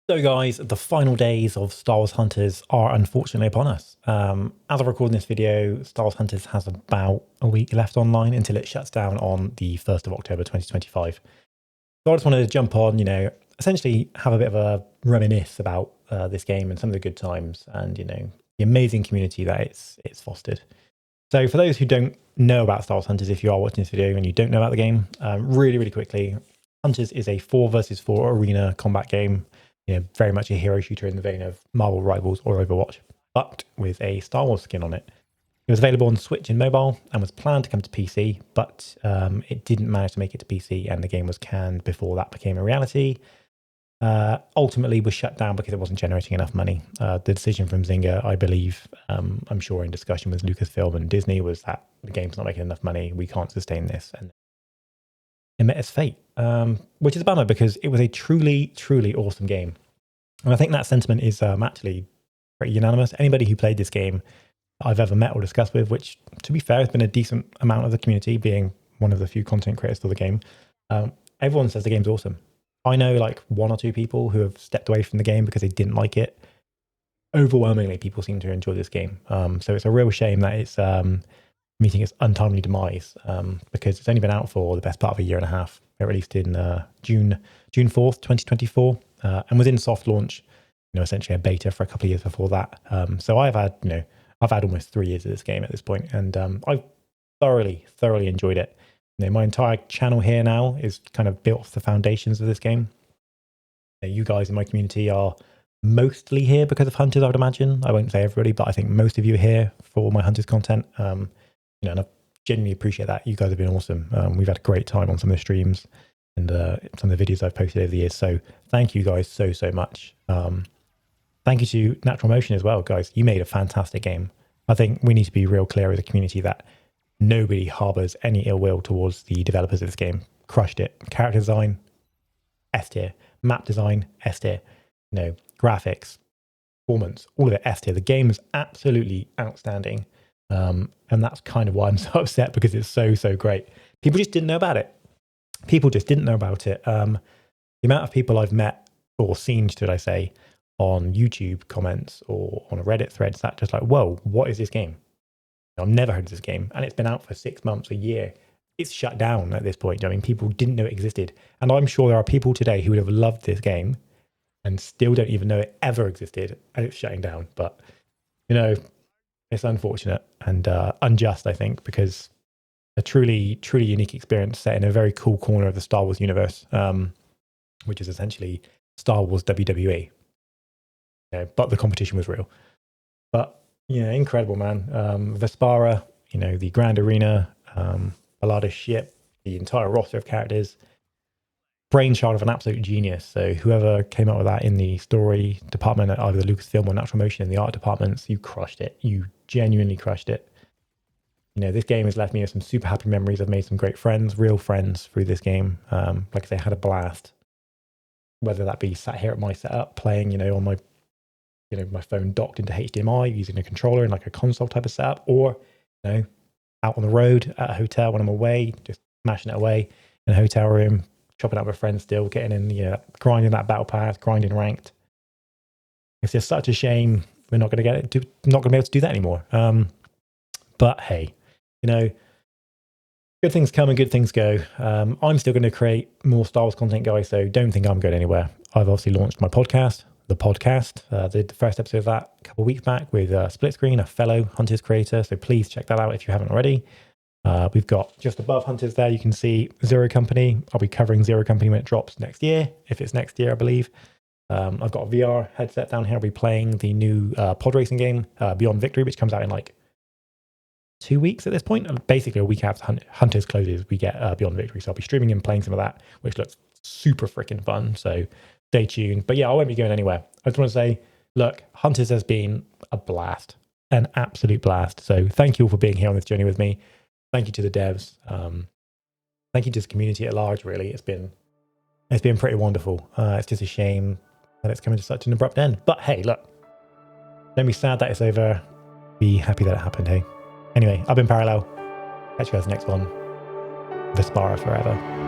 So guys, the final days of Star Wars Hunters are unfortunately upon us. As of recording this video, Star Wars Hunters has about a week left online until it shuts down on the 1st of October 2025. So I just wanted to jump on, essentially have a bit of a reminisce about this game and some of the good times and, the amazing community that it's fostered. So for those who don't know about Star Wars Hunters, if you are watching this video and you don't know about the game, really quickly, Hunters is a 4 versus 4 arena combat game. Very much a hero shooter in the vein of Marvel Rivals or Overwatch, but with a Star Wars skin on it. It was available on Switch and mobile and was planned to come to PC, but it didn't manage to make it to PC and the game was canned before that became a reality. Ultimately was shut down because it wasn't generating enough money. The decision from Zynga, I believe, I'm sure in discussion with Lucasfilm and Disney, was that the game's not making enough money, we can't sustain this. And it met its fate, which is a bummer because it was a truly awesome game. And I think that sentiment is actually pretty unanimous. Anybody who played this game I've ever met or discussed with, which to be fair has been a decent amount of the community, being one of the few content creators for the game, everyone says the game's awesome. I know like 1 or 2 people who have stepped away from the game because they didn't like it. Overwhelmingly, people seem to enjoy this game. So it's a real shame that it's meeting its untimely demise because it's only been out for the best part of a year and a half. It released in June 4th, 2024, and was in soft launch, essentially a beta for a couple of years before that. So I've had almost 3 years of this game at this point, and I've thoroughly enjoyed it. My entire channel here now is kind of built off the foundations of this game. You guys in my community are mostly here because of Hunters, I would imagine. I won't say everybody, but I think most of you are here for my Hunters content. And I genuinely appreciate that. You guys have been awesome. We've had a great time on some of the streams and some of the videos I've posted over the years. So thank you guys so much. Thank you to Natural Motion as well, guys. You made a fantastic game. I think we need to be real clear as a community that nobody harbors any ill will towards the developers of this game. Crushed it. Character design, S tier. Map design, S tier. Graphics, performance, all of it S tier. The game is absolutely outstanding. And that's kind of why I'm so upset, because it's so great. People just didn't know about it. The amount of people I've met or seen, should I say, on YouTube comments or on a Reddit threads that just like, whoa, what is this game? I've never heard of this game. And it's been out for 6 months, a year. It's shut down at this point. People didn't know it existed. And I'm sure there are people today who would have loved this game and still don't even know it ever existed, and it's shutting down. But, it's unfortunate and unjust, I think, because a truly unique experience set in a very cool corner of the Star Wars universe, which is essentially Star Wars WWE. But the competition was real. But incredible, man. Vespara, the Grand Arena, Balada's ship, the entire roster of characters, brainchild of an absolute genius. So whoever came up with that in the story department at either Lucasfilm or Natural Motion in the art departments, you crushed it. You genuinely crushed it. This game has left me with some super happy memories. I've made some great friends, real friends through this game. Like I say, had a blast. Whether that be sat here at my setup playing, on my my phone docked into HDMI using a controller in like a console type of setup, or out on the road at a hotel when I'm away, just smashing it away in a hotel room, chopping up with friends, still getting in grinding that battle pass, grinding ranked. It's just such a shame we're not going to not going to be able to do that anymore. But hey, good things come and good things go. I'm still going to create more Star Wars content, guys, so don't think I'm going anywhere. I've obviously launched my podcast, The Podcast. Did the first episode of that a couple of weeks back with Split Screen, a fellow Hunters creator, so please check that out if you haven't already. We've got just above Hunters there, you can see Zero Company. I'll be covering Zero Company when it drops next year, if it's next year, I believe. I've got a VR headset down here. I'll be playing the new pod racing game, Beyond Victory, which comes out in like 2 weeks at this point. Basically, a week after Hunters closes, we get Beyond Victory. So I'll be streaming and playing some of that, which looks super freaking fun. So stay tuned. But yeah, I won't be going anywhere. I just want to say, look, Hunters has been a blast, an absolute blast. So thank you all for being here on this journey with me. Thank you to the devs. Thank you to the community at large, really. It's been pretty wonderful. It's just a shame that it's coming to such an abrupt end. But hey, look, don't be sad that it's over. Be happy that it happened, hey? Anyway, I've been Parallel. Catch you guys next one. Vespara forever.